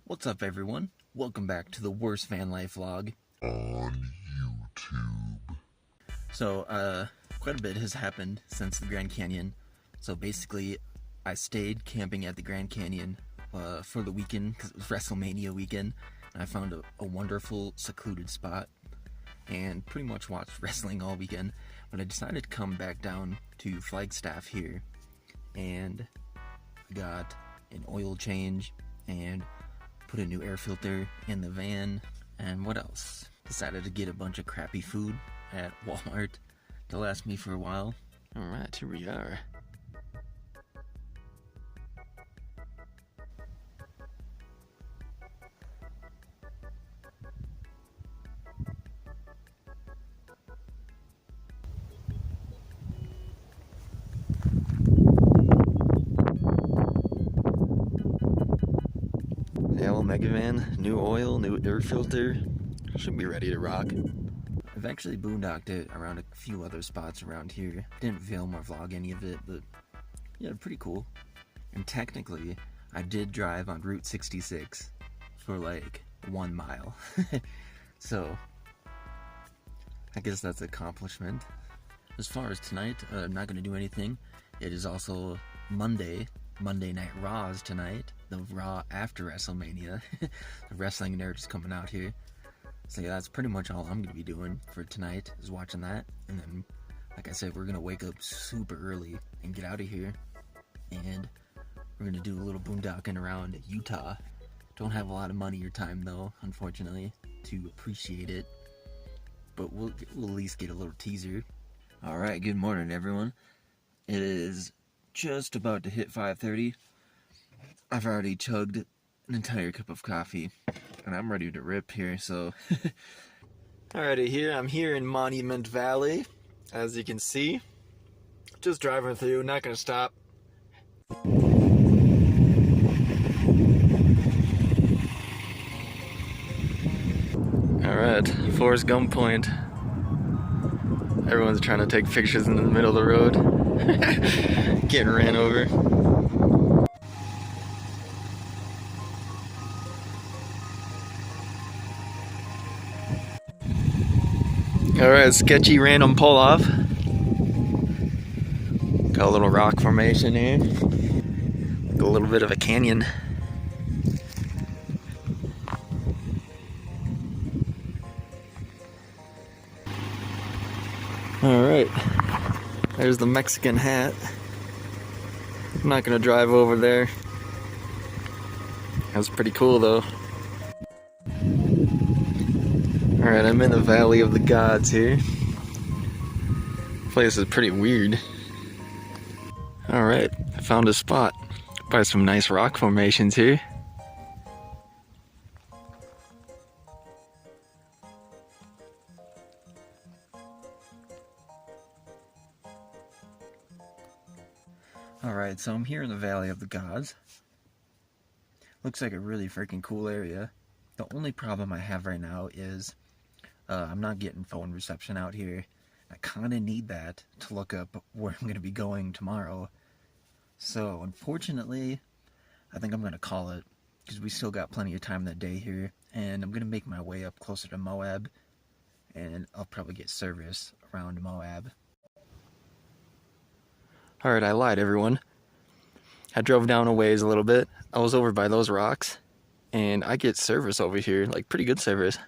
What's up, everyone? Welcome back to the worst van life vlog on YouTube. So, quite a bit has happened since the Grand Canyon. So basically, I stayed camping at the Grand Canyon for the weekend because it was WrestleMania weekend, and I found a wonderful secluded spot and pretty much watched wrestling all weekend. But I decided to come back down to Flagstaff here, and got an oil change and put a new air filter in the van, and what else? Decided to get a bunch of crappy food at Walmart to last me for a while. Alright, here we are. The Omega van, new oil, new air filter, should be ready to rock. I've actually boondocked it around a few other spots around here. Didn't film or vlog any of it, but yeah, pretty cool. And technically, I did drive on Route 66 for like 1 mile. So, I guess that's an accomplishment. As far as tonight, I'm not going to do anything. It is also Monday Night Raws tonight. The Raw after WrestleMania. The wrestling nerd is coming out here. So yeah, that's pretty much all I'm going to be doing for tonight, is watching that. And then, like I said, we're going to wake up super early and get out of here. And we're going to do a little boondocking around Utah. Don't have a lot of money or time, though, unfortunately, to appreciate it. But we'll at least get a little teaser. Alright, good morning, everyone. It is just about to hit 5:30. I've already chugged an entire cup of coffee, and I'm ready to rip here, so... Alrighty, I'm here in Monument Valley, as you can see. Just driving through, not gonna stop. Alright, Forrest Gump Point. Everyone's trying to take pictures in the middle of the road. Getting ran over. Alright, sketchy random pull off. Got a little rock formation here. Like a little bit of a canyon. Alright. There's the Mexican hat. I'm not gonna drive over there. That's pretty cool though. Alright, I'm in the Valley of the Gods here. This place is pretty weird. Alright, I found a spot by some nice rock formations here. Alright, so I'm here in the Valley of the Gods. Looks like a really freaking cool area. The only problem I have right now is I'm not getting phone reception out here. I kind of need that to look up where I'm going to be going tomorrow. So, unfortunately, I think I'm going to call it, because we still got plenty of time that day here, and I'm going to make my way up closer to Moab, and I'll probably get service around Moab. Alright, I lied, everyone. I drove down a ways a little bit. I was over by those rocks, and I get service over here, like pretty good service.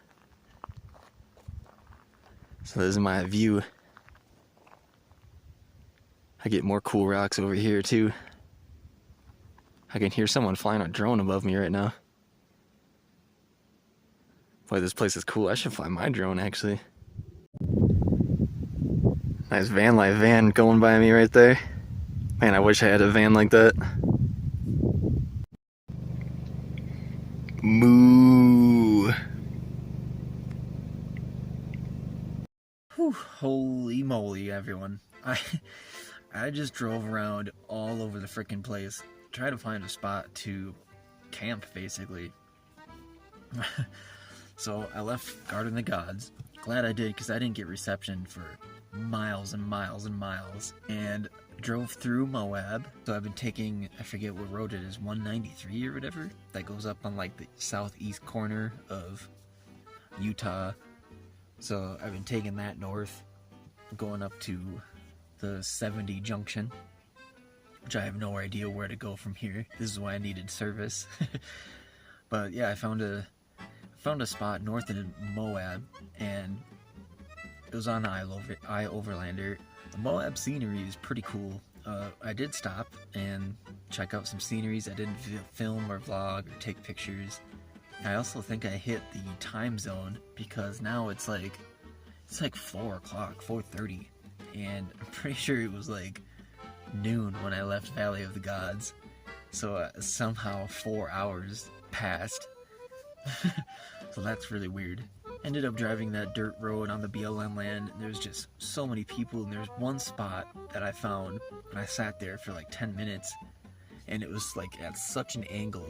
So this is my view. I get more cool rocks over here too. I can hear someone flying a drone above me right now. Boy, this place is cool. I should fly my drone, actually. Nice van life van going by me right there. Man, I wish I had a van like that. Moo. Whew, holy moly, everyone. I just drove around all over the frickin' place. Try to find a spot to camp, basically. So I left Garden of the Gods. Glad I did, because I didn't get reception for miles and miles and miles. And drove through Moab. So I've been taking, I forget what road it is, 193 or whatever, that goes up on like the southeast corner of Utah. So I've been taking that north, going up to the 70 junction, which I have no idea where to go from here. This is why I needed service. But yeah, I found a spot north of Moab, and it was on I-Overlander. The Moab scenery is pretty cool. I did stop and check out some sceneries. I didn't film or vlog or take pictures. I also think I hit the time zone because now it's like 4 o'clock, 4:30, and I'm pretty sure it was like noon when I left Valley of the Gods. So somehow 4 hours passed. So that's really weird. Ended up driving that dirt road on the BLM land, and there's just so many people, and there's one spot that I found, and I sat there for like 10 minutes, and it was like at such an angle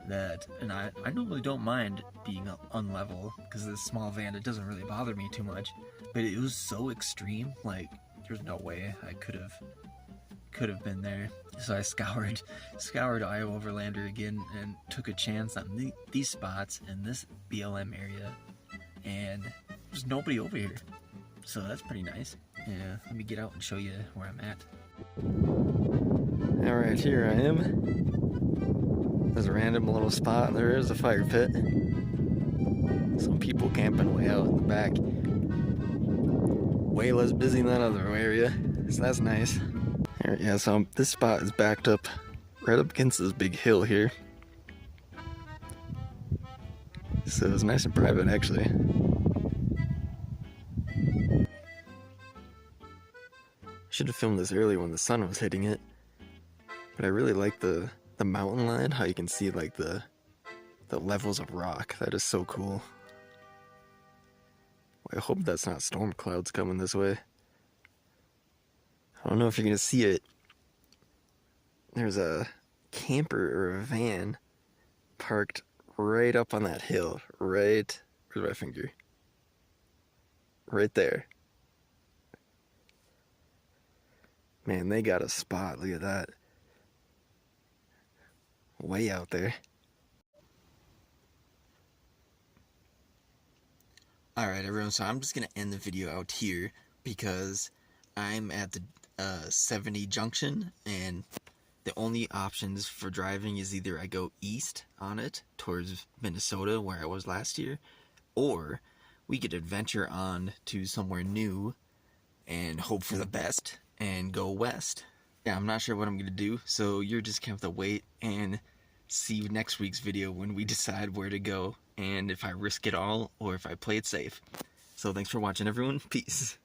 that, and I normally don't mind being unlevel, because this small van, it doesn't really bother me too much, but it was so extreme, like, there's no way I could have been there. So I scoured I-Overlander again and took a chance on these spots in this BLM area, and there's nobody over here, so that's pretty nice. Yeah, let me get out and show you where I'm at. Alright, here I am. There's a random little spot. There is a fire pit. Some people camping way out in the back. Way less busy than that other area, so that's nice. Alright, yeah, so this spot is backed up right up against this big hill here. So it's nice and private, actually. Should have filmed this earlier when the sun was hitting it. But I really like the mountain line, how you can see like the levels of rock. That is so cool. I hope that's not storm clouds coming this way. I don't know if you're gonna see it. There's a camper or a van parked right up on that hill. Right, where's my finger? Right there. Man, they got a spot. Look at that. Way out there. Alright everyone, so I'm just gonna end the video out here because I'm at the 70 junction, and the only options for driving is either I go east on it towards Minnesota where I was last year, or we could adventure on to somewhere new and hope for the best and go west. Yeah, I'm not sure what I'm gonna do, so you're just gonna have to wait and see next week's video when we decide where to go and if I risk it all or if I play it safe. So thanks for watching everyone, peace.